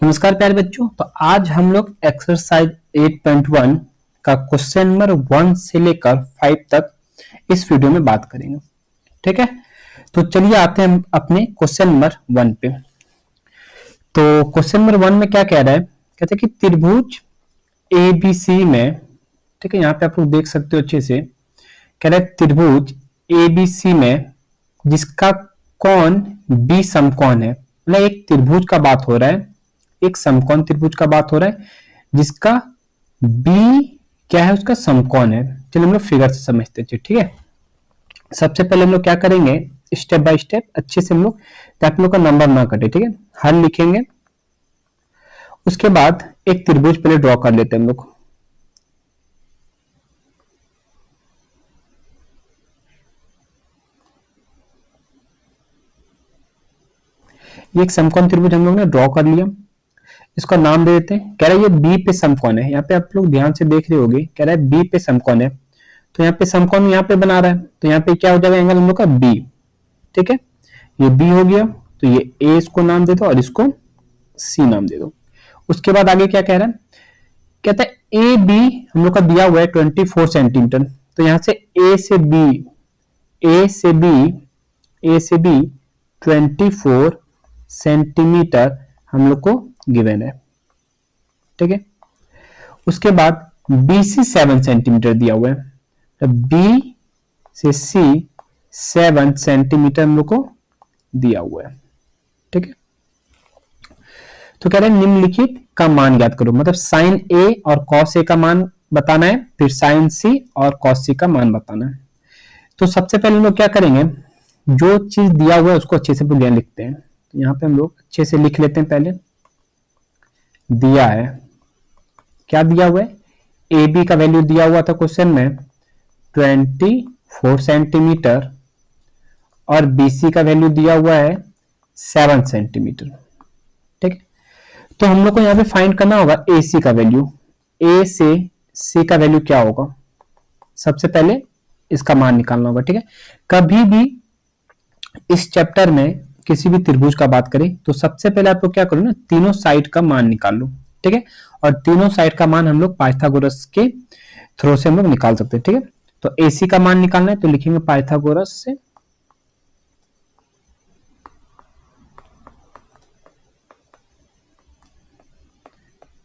नमस्कार प्यारे बच्चों। तो आज हम लोग एक्सरसाइज 8.1 का क्वेश्चन नंबर 1 से लेकर 5 तक इस वीडियो में बात करेंगे। ठीक है, तो चलिए आते हैं अपने क्वेश्चन नंबर 1 पे। तो क्वेश्चन नंबर 1 में क्या कह रहा है, कहते हैं कि त्रिभुज ABC में, ठीक है, यहाँ पे आप लोग देख सकते हो अच्छे से, कह रहा है त्रिभुज ABC में जिसका कोण B समकोण है। मतलब एक त्रिभुज का बात हो रहा है, एक समकोण त्रिभुज का बात हो रहा है जिसका B क्या है, उसका समकोण है। चलिए हम लोग फिगर से समझते हैं। ठीक है, सबसे पहले हम लोग क्या करेंगे, स्टेप बाय स्टेप अच्छे से हम लोग, आप लोग का नंबर ना कटे। ठीक है, हल लिखेंगे, उसके बाद एक त्रिभुज पहले ड्रॉ कर लेते हैं हम लोग। ये एक समकोण त्रिभुज हम लोग ने ड्रॉ कर लिया, इसका नाम दे देते हैं। कह रहा है ये बी पे समकोण है। यहाँ पे आप लोग ध्यान से देख रहे होंगे, कह रहा है बी पे समकोण है, तो यहाँ पे समकोण यहाँ पे बना रहा है, तो यहाँ पे क्या हो जाएगा, एंगल हम लोग का बी। ठीक है, ये बी हो गया, तो ये ए इसको नाम दे दो और इसको सी नाम दे दो। उसके बाद आगे क्या कह रहा है, कहता है ए बी हम लोग का दिया हुआ है 24 सेंटीमीटर, तो यहाँ से ए से बी, ए से बी, ए से बी 24 सेंटीमीटर हम लोग को गिवन है। ठीक है, उसके बाद BC 7 सेंटीमीटर दिया हुआ है, तो B से C 7 सेंटीमीटर हम लोग को दिया हुआ है। ठीक है, तो कह रहे हैं निम्नलिखित का मान ज्ञात करो। मतलब साइन A और कॉस A का मान बताना है, फिर साइन C और कॉस C का मान बताना है। तो सबसे पहले हम लोग क्या करेंगे, जो चीज दिया हुआ है उसको अच्छे से बुलियन लिखते हैं। तो यहाँ पे हम लोग अच्छे से लिख लेते हैं। पहले दिया है, क्या दिया हुआ है, ए बी का वैल्यू दिया हुआ था क्वेश्चन में 24 सेंटीमीटर और BC का वैल्यू दिया हुआ है 7 सेंटीमीटर। ठीक है, तो हम लोग को यहाँ पे फाइंड करना होगा AC का वैल्यू। A से C का वैल्यू क्या होगा, सबसे पहले इसका मान निकालना होगा। ठीक है, कभी भी इस चैप्टर में किसी भी त्रिभुज का बात करें तो सबसे पहले आप लोग क्या करो ना, तीनों साइड का मान निकाल लो। ठीक है, और तीनों साइड का मान हम लोग पाइथागोरस के थ्रू से हम लोग निकाल सकते हैं। ठीक है, तो AC का मान निकालना है, तो लिखेंगे पाइथागोरस से।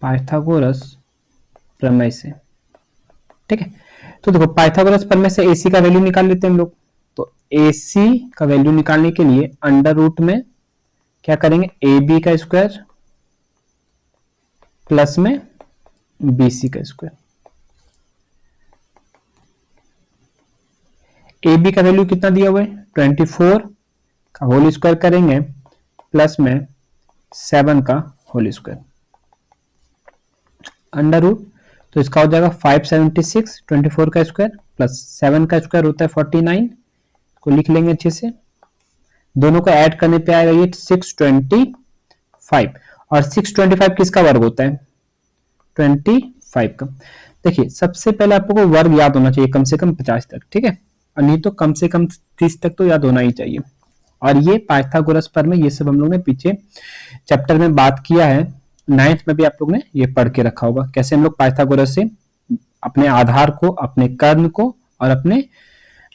पाइथागोरस प्रमेय से। ठीक है, तो देखो पाइथागोरस प्रमेय से AC का वैल्यू निकाल लेते हैं हम लोग। तो AC का वैल्यू निकालने के लिए अंडर रूट में क्या करेंगे, AB का स्क्वायर प्लस में BC का स्क्वायर। AB का वैल्यू कितना दिया हुआ है, 24 का होल स्क्वायर करेंगे प्लस में 7 का होल स्क्वायर अंडर रूट, तो इसका हो जाएगा 576। 24 का स्क्वायर प्लस 7 का स्क्वायर होता है 49 को लिख लेंगे अच्छे से। दोनों को ऐड करने पे आएगा ये 625, और 625 किसका वर्ग होता है, 25 का। देखिए सबसे पहले आपको वर्ग याद होना चाहिए कम से कम 50 तक। ठीक है, और नहीं तो कम से कम 30 तक तो याद होना ही चाहिए। और ये पाइथागोरस प्रमेय, ये सब हम लोग ने पीछे चैप्टर में बात किया है, 9th में भी आप लोग ने ये पढ़ के रखा होगा, कैसे हम लोग पाइथागोरस से अपने आधार को, अपने कर्ण को और अपने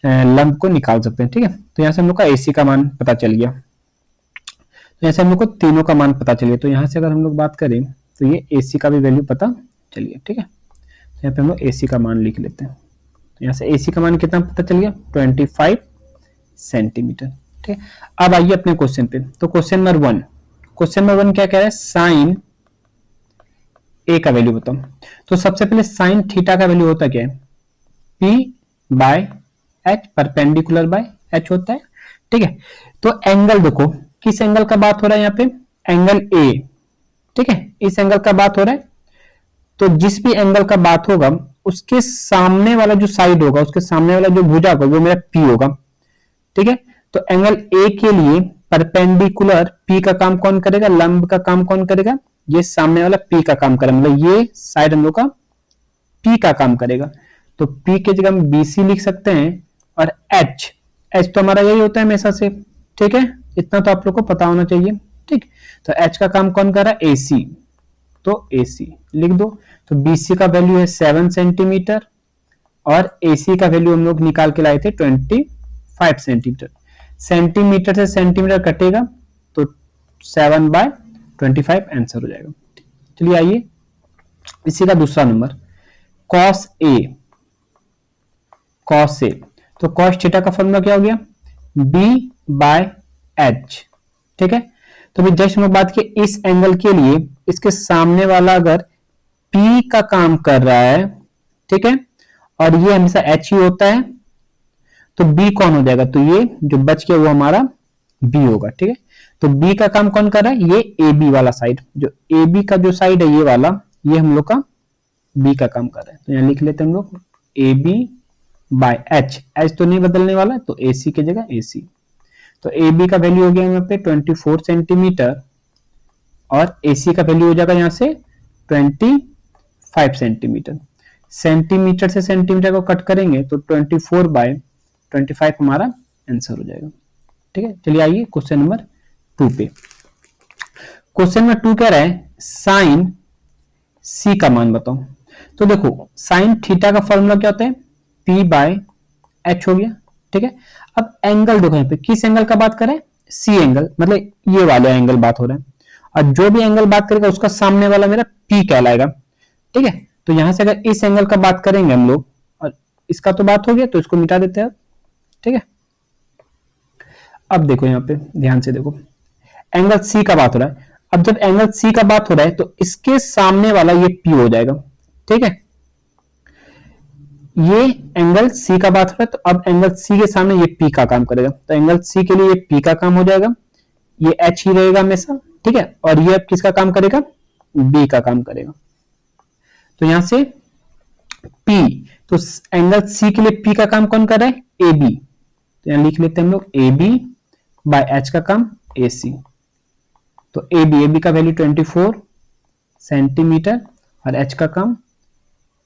लंब को निकाल सकते हैं। ठीक है, तो यहाँ से हम लोग का AC का मान पता चल गया, तो यहाँ से हम लोग को तीनों का मान पता चल गया। तो यहाँ से अगर हम लोग बात करें तो ये AC का भी वैल्यू पता चल गया। ठीक है, तो यहाँ पे हम लोग AC का मान लिख लेते हैं। तो यहाँ से AC का मान कितना पता चल गया, 25 सेंटीमीटर। ठीक है, अब आइए अपने क्वेश्चन पे। तो क्वेश्चन नंबर 1, क्वेश्चन नंबर 1 क्या कह रहा है, साइन A का वैल्यू बताओ। तो सबसे पहले साइन थीटा का वैल्यू होता क्या है, P/H, परपेंडिकुलर बाय H होता है। ठीक है, तो एंगल देखो किस एंगल का बात हो रहा है, यहाँ पे एंगल A। ठीक है, इस एंगल का बात हो रहा है, तो जिस भी एंगल का बात होगा उसके सामने वाला जो साइड होगा, उसके सामने वाला जो भुजा होगा वो मेरा P होगा। ठीक है, तो एंगल A के लिए परपेंडिकुलर P का काम कौन करेगा, लंब का काम कौन करेगा, ये सामने वाला P का काम करेगा, मतलब ये साइड हम लोग का P का काम करेगा। तो P की जगह हम BC लिख सकते हैं, और H तो हमारा यही होता है हमेशा से। ठीक है, इतना तो आप लोग को पता होना चाहिए। ठीक। तो एच का काम कौन कर रहा है, एसी, तो एसी लिख दो। तो बीसी का वैल्यू है 7 सेंटीमीटर और एसी का वैल्यू हम लोग निकाल के लाए थे 25 सेंटीमीटर। सेंटीमीटर से सेंटीमीटर कटेगा तो 7/25 आंसर हो जाएगा। चलिए आइए इसी का दूसरा number, cos A. Cos A, तो कॉस थीटा का फॉर्मूला क्या हो गया, B/H। ठीक है, तो भी जस्ट हम लोग बात किए इस एंगल के लिए, इसके सामने वाला अगर P का काम कर रहा है, ठीक है, और ये हमेशा H ही होता है, तो B कौन हो जाएगा, तो ये जो बच गया वो हमारा B होगा। ठीक है, तो B का काम कौन कर रहा है, ये AB वाला साइड, जो AB का जो साइड है ये वाला, ये हम लोग का B का काम कर रहा है। तो यहां लिख लेते हैं हम लोग AB/H। H तो नहीं बदलने वाला, तो AC की जगह AC। तो AB का वैल्यू हो गया यहाँ पे 24 सेंटीमीटर और AC का वैल्यू हो जाएगा यहाँ से 25 सेंटीमीटर। सेंटीमीटर से सेंटीमीटर को कट करेंगे तो 24/25 हमारा आंसर हो जाएगा। ठीक है, चलिए आइए क्वेश्चन नंबर 2 पे। क्वेश्चन नंबर 2 कह रहा है साइन सी का मान बताओ। तो देखो साइन थीटा का फॉर्मूला क्या होता है, P/H हो गया। ठीक है, अब एंगल देखो यहाँ पे किस एंगल का बात करें, सी एंगल, मतलब ये वाला एंगल बात हो रहा है, और जो भी एंगल बात करेगा उसका सामने वाला मेरा P कहलाएगा। ठीक है, तो यहां से अगर इस एंगल का बात करेंगे हम लोग, और इसका तो बात हो गया तो इसको मिटा देते हैं। ठीक है, अब देखो यहाँ पे ध्यान से देखो, एंगल सी का बात हो रहा है। अब जब एंगल सी का बात हो रहा है तो इसके सामने वाला ये P हो जाएगा। ठीक है, ये एंगल सी का बात हो रहा है, तो अब एंगल सी के सामने ये P का काम करेगा, तो एंगल सी के लिए ये P का काम हो जाएगा, ये H ही रहेगा हमेशा। ठीक है, और ये अब किसका काम करेगा, B का काम करेगा। तो यहां से P, तो एंगल C के लिए P का काम कौन कर रहा है, AB। तो यहां लिख लेते हैं हम लोग AB/H का काम AC। तो AB का वैल्यू 24 सेंटीमीटर और H का काम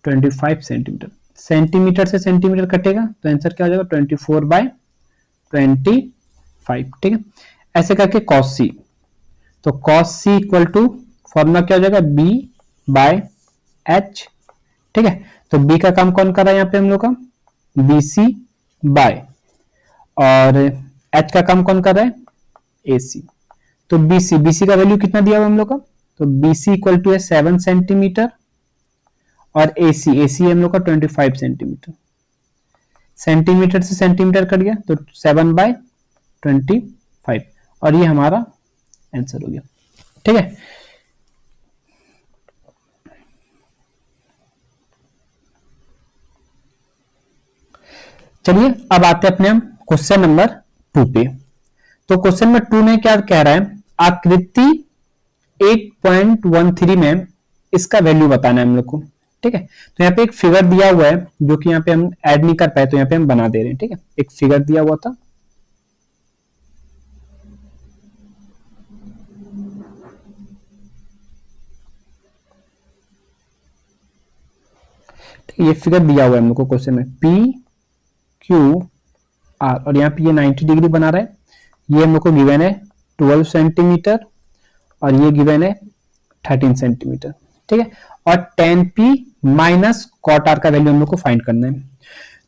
25 सेंटीमीटर। सेंटीमीटर से सेंटीमीटर कटेगा तो आंसर क्या हो जाएगा, 24/25। ठीक है, ऐसे करके cos C, तो cos C equal to formula क्या हो जाएगा, B/H। ठीक है, तो B का काम कौन कर रहा है यहाँ पे हम लोग का, BC बाय, और H का काम कौन कर रहा है, AC। तो BC का वैल्यू कितना दिया हुआ हम लोग का, तो BC इक्वल टू है 7 सेंटीमीटर और AC हम लोग का 25 सेंटीमीटर। सेंटीमीटर से सेंटीमीटर कट गया तो 7/25 और ये हमारा आंसर हो गया। ठीक है, चलिए अब आते हैं अपने हम क्वेश्चन नंबर 2 पे। तो क्वेश्चन नंबर 2 में क्या कह रहा है, आकृति 8.13 में इसका वैल्यू बताना है हम लोग को। ठीक है, तो यहाँ पे एक फिगर दिया हुआ है जो कि यहाँ पे हम ऐड नहीं कर पाए, तो यहाँ पे हम बना दे रहे हैं। ठीक है, एक फिगर दिया हुआ था, ये फिगर दिया हुआ है हम लोग को क्वेश्चन में PQR, और यहाँ पे ये 90 डिग्री बना रहा है। ये हम लोग को गिवन है 12 सेंटीमीटर और ये गिवन है 13 सेंटीमीटर। ठीक है, और tan P minus cot R का वैल्यू हम लोग को फाइंड करना है।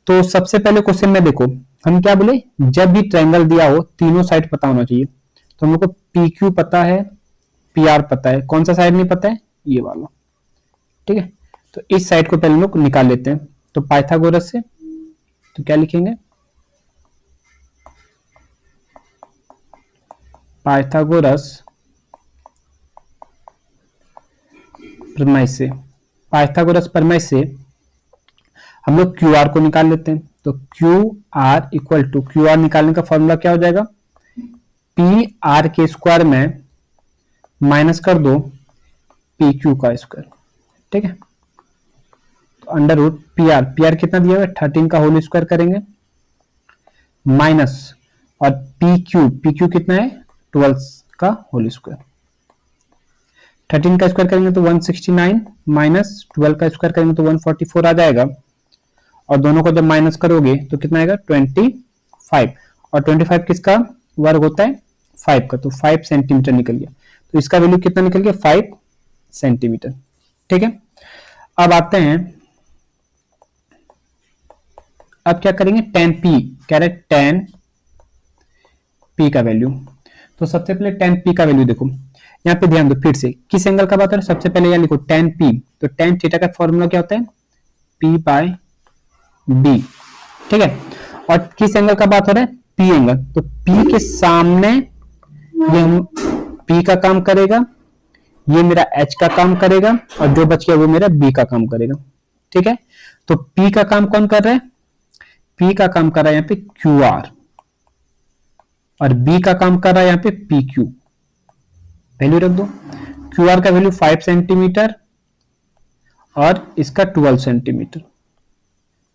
तो सबसे पहले क्वेश्चन में देखो हम क्या बोले, जब भी ट्रायंगल दिया हो तीनों साइड पता होना चाहिए। तो हम लोग को PQ पता है, PR पता है, कौन सा साइड नहीं पता है, ये वाला। ठीक है, तो इस साइड को पहले हम लोग निकाल लेते हैं। तो पाइथागोरस से तो क्या लिखेंगे, पाइथागोरस प्रमेय से, पाइथागोरस प्रमेय से हम लोग QR को निकाल लेते हैं। तो QR इक्वल टू, QR निकालने का फॉर्मूला क्या हो जाएगा, PR के स्क्वायर में माइनस कर दो PQ का स्क्वायर। ठीक है, तो अंडर रूट PR कितना दिया हुआ है, 13 का होल स्क्वायर करेंगे माइनस, और PQ कितना है, 12 का होल स्क्वायर। 13 का स्क्वायर करेंगे तो 169 माइनस 12 का स्क्वायर करेंगे तो 144 आ जाएगा, और दोनों को जब माइनस करोगे तो कितना आएगा, 25। और 25 किसका वर्ग होता है, 5 का, तो 5 सेंटीमीटर निकल गया। तो इसका वैल्यू कितना निकल गया, 5 सेंटीमीटर। ठीक है, अब आते हैं, अब क्या करेंगे, tan p, कह रहे tan p का वैल्यू। तो सबसे पहले tan p का वैल्यू देखो, यहाँ पे ध्यान दो, फिर से किस एंगल का बात हो रहा है, सबसे पहले यहाँ लिखो tan p, तो tan थीटा का फॉर्मूला क्या होता है, p बाय b। ठीक है, और किस एंगल का बात हो रहा है, p एंगल, तो p के सामने ये p का काम करेगा, ये मेरा h का काम करेगा, और जो बच गया वो मेरा b का काम करेगा। ठीक है, तो p का काम कौन कर रहा है, p का काम कर रहा है यहाँ पे QR, और b का काम कर रहा है यहाँ पे PQ। वैल्यू रख दो, QR का वैल्यू 5 सेंटीमीटर और इसका 12 सेंटीमीटर।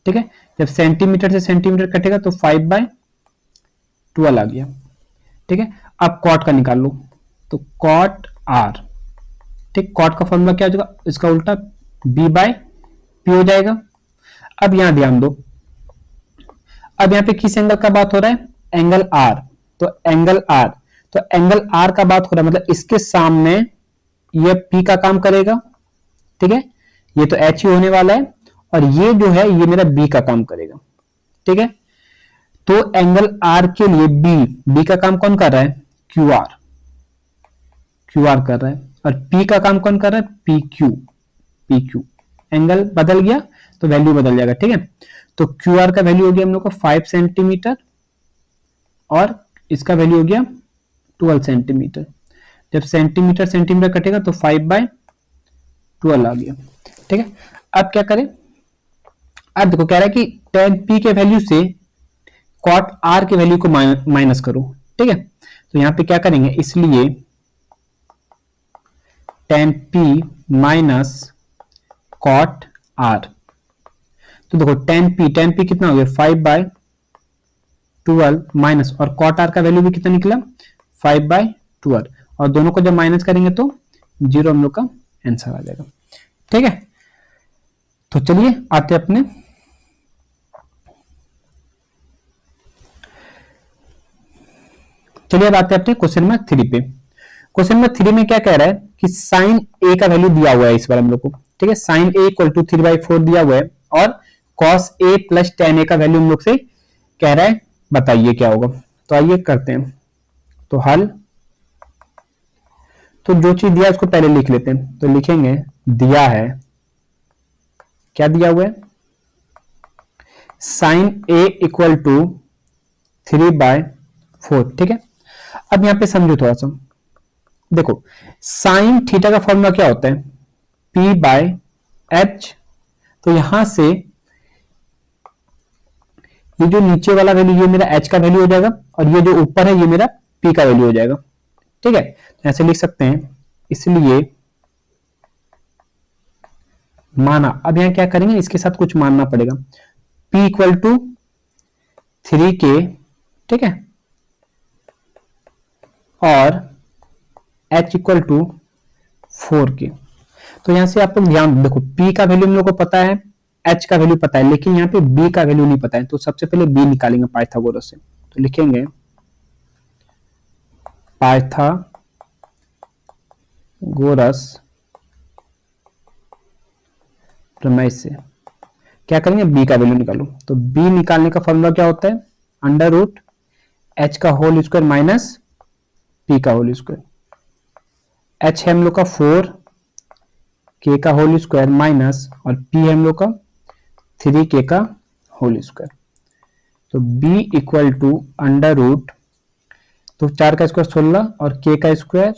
ठीक है, जब सेंटीमीटर से सेंटीमीटर कटेगा तो 5/12 आ गया। ठीक है, अब कॉट का निकाल लो, तो कॉट R, ठीक, कॉट का फॉर्मूला क्या हो जाएगा, इसका उल्टा B/P हो जाएगा। अब यहां ध्यान दो, अब यहाँ पे किस एंगल का बात हो रहा है, एंगल R, तो एंगल R, तो एंगल R का बात हो रहा है, मतलब इसके सामने ये P का काम करेगा। ठीक है, ये तो H ही होने वाला है, और ये जो है ये मेरा B का काम करेगा। ठीक है, तो एंगल R के लिए B का काम कौन कर रहा है, QR कर रहा है, और P का काम कौन कर रहा है, PQ। एंगल बदल गया तो वैल्यू बदल जाएगा। ठीक है, तो QR का वैल्यू हो गया हम लोग को 5 सेंटीमीटर, और इसका वैल्यू हो गया 12 सेंटीमीटर। जब सेंटीमीटर सेंटीमीटर कटेगा तो 5/12 आ गया। ठीक है, अब क्या करें, अब देखो कह रहा है कि tan p के वैल्यू से cot r के वैल्यू को माइनस करो। ठीक है, तो यहां पे क्या करेंगे, इसलिए tan p minus cot r, तो देखो tan p कितना हो गया, 5/12 माइनस, और cot r का वैल्यू भी कितना निकला, 5/12, और दोनों को जब माइनस करेंगे तो 0 हम लोग का आंसर आ जाएगा। ठीक है, तो चलिए आते अपने अब आते हैं अपने क्वेश्चन नंबर 3 पे। क्वेश्चन नंबर 3 में क्या कह रहा है कि साइन ए का वैल्यू दिया हुआ है इस बार हम लोग को। ठीक है, साइन ए इक्वल टू 3/4 दिया हुआ है, और कॉस ए प्लस tan ए का वैल्यू हम लोग से कह रहा है, बताइए क्या होगा। तो आइए करते हैं, तो हल, तो जो चीज दिया उसको पहले लिख लेते हैं। तो लिखेंगे, दिया है, क्या दिया हुआ है, साइन ए इक्वल टू 3/4। ठीक है, अब यहां पे समझो थोड़ा सा, देखो साइन थीटा का फॉर्मूला क्या होता है, P/H। तो यहां से ये जो नीचे वाला वैल्यू ये मेरा H का वैल्यू हो जाएगा, और ये जो ऊपर है ये मेरा P का वैल्यू हो जाएगा। ठीक है, तो ऐसे लिख सकते हैं, इसलिए माना, अब यहां क्या करेंगे, इसके साथ कुछ मानना पड़ेगा, P इक्वल टू 3K। ठीक है, और H इक्वल टू 4K। तो यहां से आप लोग ध्यान देखो, P का वैल्यू हम लोग को पता है, H का वैल्यू पता है, लेकिन यहाँ पे B का वैल्यू नहीं पता है। तो सबसे पहले B निकालेंगे पाइथागोरस से, तो लिखेंगे पाइथागोरस प्रमेय से क्या करेंगे, B का वैल्यू निकालो। तो B निकालने का फॉर्मूला क्या होता है, अंडर रूट H का होल स्क्वायर माइनस P का होल स्क्वायर। H है हम लोग का 4K का होल स्क्वायर माइनस, और P है हम लोग का 3K का होल स्क्वायर। तो B equal to under root, तो 4 का स्क्वायर 16, और K का स्क्वायर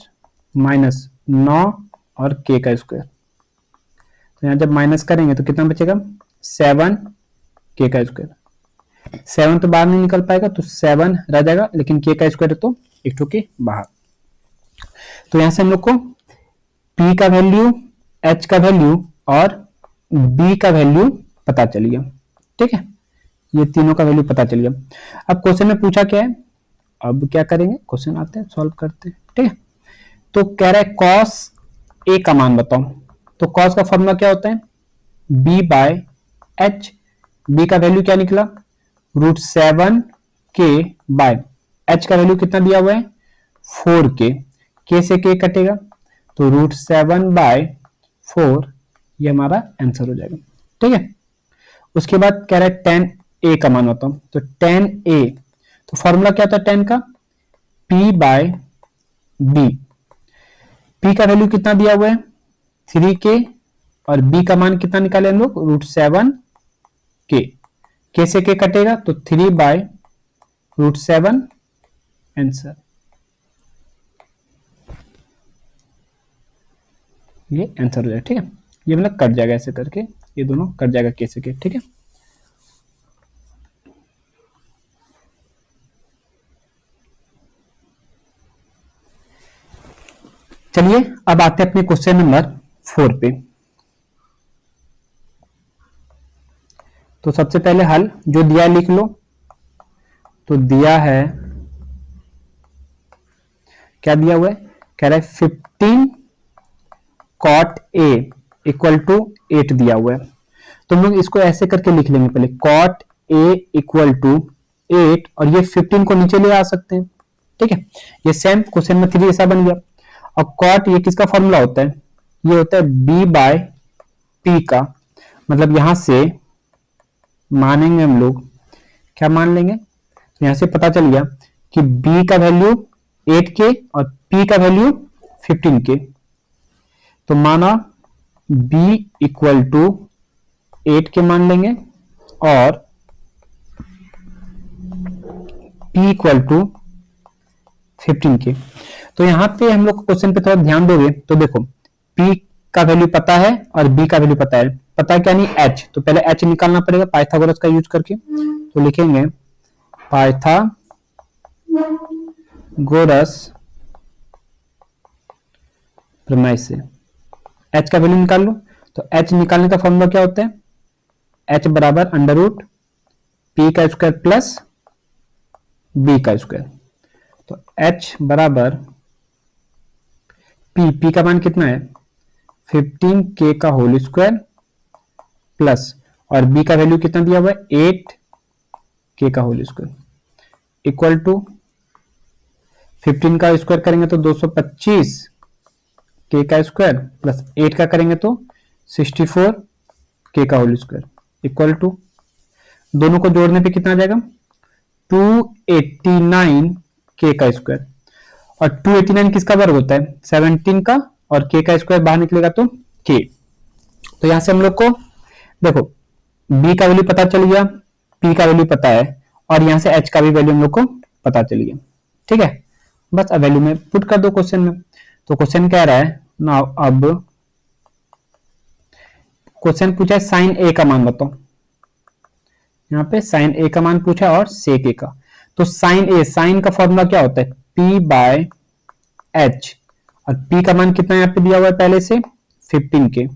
माइनस 9, और K का स्क्वायर। तो यहां जब माइनस करेंगे तो कितना बचेगा, 7K का स्क्वायर। 7 तो बाहर नहीं निकल पाएगा, तो 7 रह जाएगा, लेकिन K का स्क्वायर तो एक ठो के बाहर। तो यहां से हम लोग को P का वैल्यू, H का वैल्यू और B का वैल्यू पता चल गया। ठीक है, ये तीनों का वैल्यू पता चल गया। अब क्वेश्चन में पूछा क्या है, अब क्या करेंगे, क्वेश्चन आते हैं सॉल्व करते हैं। ठीक है, तो कह रहा है cos A का मान बताओ। तो cos का फॉर्मूला क्या होता है, B/H। B का वैल्यू क्या निकला, √7K बाय H का वैल्यू कितना दिया हुआ है, 4k से k कटेगा तो √7/4 ये हमारा आंसर हो जाएगा। ठीक है, उसके बाद कह रहा है 10a का मान बताओ, तो 10a तो फॉर्मूला क्या होता है 10 का, p/b। p का वैल्यू कितना दिया हुआ है 3k और b का मान कितना निकाले हम लोग √7k, k से k कटेगा तो 3/√7 आंसर, ये आंसर हो जाएगा। ठीक है, ये मतलब कट जाएगा ऐसे करके, ये दोनों कट जाएगा k से k। ठीक है, चलिए अब आते हैं अपने क्वेश्चन नंबर 4 पे। तो सबसे पहले हल जो दिया है लिख लो। तो दिया है, क्या दिया हुआ है, कह रहा है 15 cot a इक्वल टू 8 दिया हुआ है। तो हम लोग इसको ऐसे करके लिख लेंगे, पहले cot a इक्वल टू 8 और ये 15 को नीचे ले आ सकते हैं। ठीक है, ये सेम क्वेश्चन में 3 ऐसा बन गया। और cot ये किसका फॉर्मूला होता है, ये होता है b/p का, मतलब यहां से मानेंगे हम लोग, क्या मान लेंगे, तो यहां से पता चल गया कि b का वैल्यू 8k और p का वैल्यू 15k। तो माना b इक्वल टू 8k मान लेंगे और p इक्वल टू 15k। तो यहां पे हम लोग क्वेश्चन पे थोड़ा ध्यान दोगे तो देखो p का वैल्यू पता है और b का वैल्यू पता है, पता है क्या नहीं h, तो पहले h निकालना पड़ेगा पाइथागोरस का यूज करके। तो लिखेंगे पाइथागोरस प्रमेय से h का वैल्यू निकाल लो। तो h निकालने का फॉर्मूला क्या होता है, h बराबर √p का स्क्वायर प्लस b का स्क्वायर। तो h बराबर p का मान कितना है 15k का होल स्क्वायर प्लस, और b का वैल्यू कितना दिया हुआ है 8k का होल स्क्वायर इक्वल टू 15 का स्क्वायर करेंगे तो 225 k का स्क्वायर प्लस 8 का करेंगे तो 64 k का होल स्क्वायर इक्वल टू, दोनों को जोड़ने पे कितना आ जाएगा 289 k का स्क्वायर। और 289 किसका वर्ग होता है 17 का, और k का स्क्वायर बाहर निकलेगा तो k। तो यहां से हम लोग को देखो b का वैल्यू पता चल गया, p का वैल्यू पता है और यहां से h का भी वैल्यू हम लोग को पता चल गया। ठीक है, बस अब वैल्यू में पुट कर दो क्वेश्चन में। तो क्वेश्चन कह रहा है नाउ, अब क्वेश्चन पूछा है साइन a का मान बताओ, यहाँ पे साइन a का मान पूछा है और सेक a का। तो साइन a, साइन का फॉर्मूला क्या होता है p/h, और p का मान कितना यहाँ पे दिया हुआ है पहले से 15k,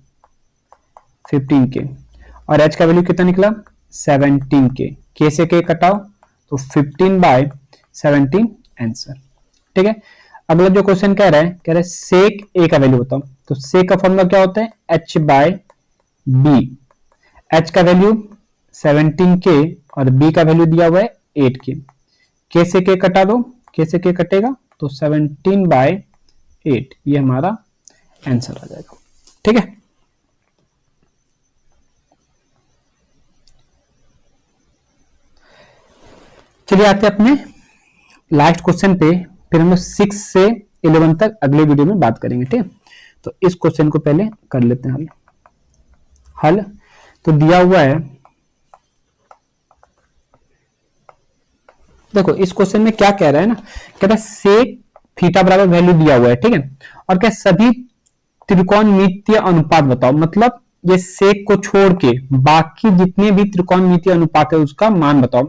और h का वैल्यू कितना निकला 17k, k से k कटाओ तो 15/17 आंसर। ठीक है, अगला जो क्वेश्चन कह रहा है सेक a का वैल्यू बताओ। तो सेक का फॉर्मूला क्या होता है h/b, h का वैल्यू 17k और b का वैल्यू दिया हुआ है 8k, k से k कटा दो, k से k कटेगा तो 17/8, ये हमारा आंसर आ जाएगा। ठीक है, चलिए आते हैं अपने लास्ट क्वेश्चन पे, फिर हम लोग 6 से 11 तक अगले वीडियो में बात करेंगे। ठीक है, तो इस क्वेश्चन को पहले कर लेते हैं हल। तो दिया हुआ है, देखो इस क्वेश्चन में क्या कह रहा है ना, कह रहा है सेक थीटा बराबर वैल्यू दिया हुआ है। ठीक है, और क्या सभी त्रिकोणमितीय अनुपात बताओ, मतलब ये सेक को छोड़ के बाकी जितने भी त्रिकोणमितीय अनुपात है उसका मान बताओ।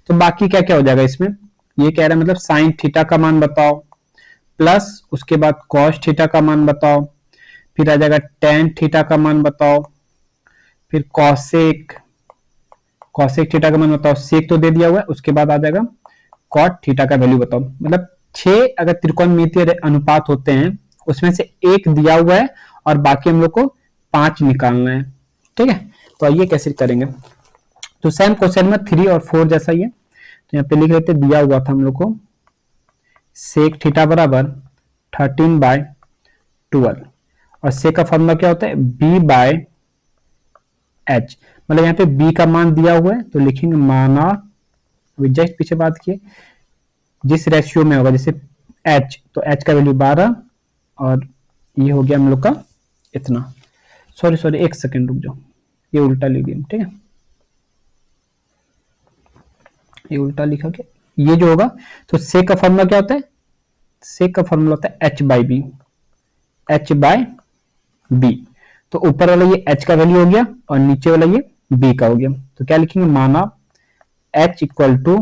तो बाकी क्या क्या हो जाएगा इसमें, ये कह रहा है मतलब साइन थीटा का मान बताओ, प्लस उसके बाद कॉस थीटा का मान बताओ, फिर आ जाएगा टेन थीटा का मान बताओ, फिर कॉसेक थीटा का मान बताओ, सेक तो दे दिया हुआ है, उसके बाद आ जाएगा कॉट थीटा का वैल्यू बताओ। मतलब 6 अगर त्रिकोणमितीय अनुपात होते हैं उसमें से एक दिया हुआ है और बाकी हम लोग को 5 निकालना है। ठीक है, तो आइए कैसे करेंगे। तो सेम क्वेश्चन में 3 और 4 जैसा ही है, तो यहाँ पे लिख लेते दिया हुआ था हम लोग को सेक थीटा बराबर 13/12 और सेक का फॉर्मूला क्या होता है b/h, मतलब यहाँ पे b का मान दिया हुआ है तो लिखेंगे माना, अभी जस्ट पीछे बात किए जिस रेशियो में होगा, जैसे h तो h का वैल्यू 12 और ये हो गया हम लोग का इतना, सॉरी एक सेकेंड रुक जाओ, ये उल्टा लिख दिया, ठीक है, ये उल्टा लिखा गया, ये जो होगा तो सेक का फॉर्मूला क्या होता है, सेक का फॉर्मूला होता है h/b, h/b, तो ऊपर वाला ये h का वैल्यू हो गया और नीचे वाला ये b का हो गया, तो क्या लिखेंगे माना h इक्वल टू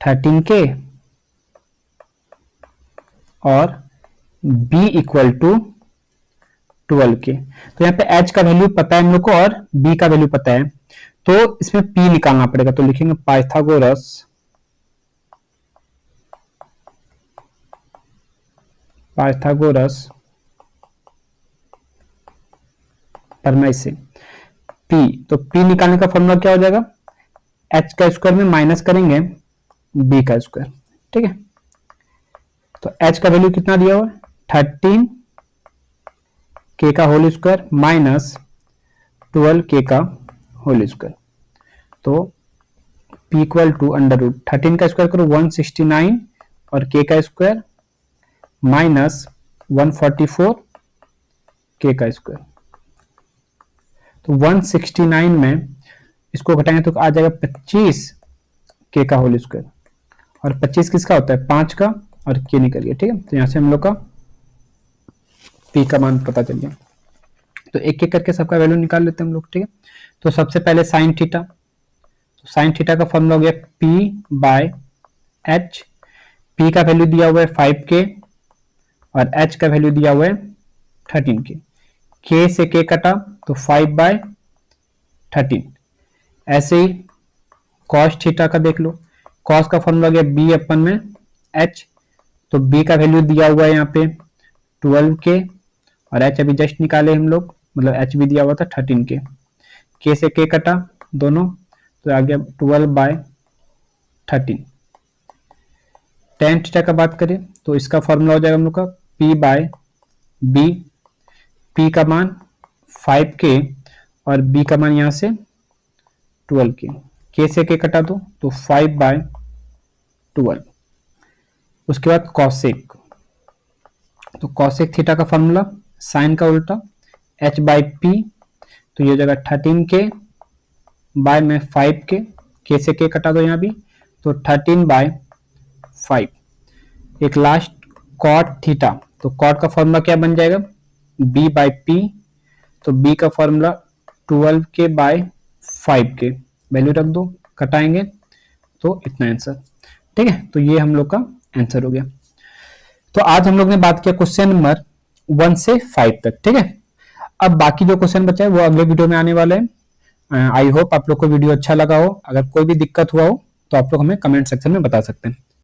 13K और b इक्वल टू 12K। तो यहाँ पे h का वैल्यू पता है हम लोग को और b का वैल्यू पता है, तो इसमें p निकालना पड़ेगा, तो लिखेंगे पाइथागोरस प्रमेय से p, तो p निकालने का फॉर्मूला क्या हो जाएगा, h का स्क्वायर में माइनस करेंगे b का स्क्वायर, ठीक है, तो h का वैल्यू कितना दिया हुआ है 13K का होल स्क्वायर माइनस 12K का होल स्क्वायर, तो p equal to under root 13 का स्क्वायर करो 169 और k का स्क्वायर माइनस 144K का स्क्वायर, तो 169 में इसको घटाएंगे तो आ जाएगा 25K का होल स्क्वायर, और 25 किसका होता है 5 का और K निकल गया, ठीक है, तो यहां से हम लोग का P का मान पता चल गया। तो एक एक करके सबका वैल्यू निकाल लेते हैं हम लोग, ठीक है, तो सबसे पहले साइन थीटा, तो साइन थीटा का फॉर्मूला हो गया p/h, p का वैल्यू दिया हुआ है 5K और h का वैल्यू दिया हुआ है 13K, K से K कटा तो 5/13, ऐसे ही cos थीटा का देख लो, cos का फॉर्मूला गया b/h, तो b का वैल्यू दिया हुआ है यहाँ पे 12K और h अभी जस्ट निकाले हम लोग, मतलब h भी दिया हुआ था 13K, K से K कटा दोनों तो आ गया 12/13। tan थीटा का बात करें तो इसका फॉर्मूला हो जाएगा हम लोग का p/b, p का मान 5K और b का मान यहां से 12K, K से K कटा दो तो 5/12। उसके बाद कॉसेक, तो कॉसेक थीटा का फॉर्मूला साइन का उल्टा h/p, तो ये हो जाएगा 13K बाय में 5K, K से K कटा दो यहाँ भी तो 13/5। एक लास्ट कॉट थीटा, तो कॉट का फॉर्मूला क्या बन जाएगा b/p, तो b का फॉर्मूला 12K/5K, वैल्यू रख दो कटाएंगे तो इतना आंसर, ठीक है, तो ये हम लोग का आंसर हो गया। तो आज हम लोग ने बात किया क्वेश्चन नंबर 1 से 5 तक, ठीक है, अब बाकी जो क्वेश्चन बचा है वो अगले वीडियो में आने वाले हैं। आई होप आप लोग को वीडियो अच्छा लगा हो, अगर कोई भी दिक्कत हुआ हो तो आप लोग हमें कमेंट सेक्शन में बता सकते हैं।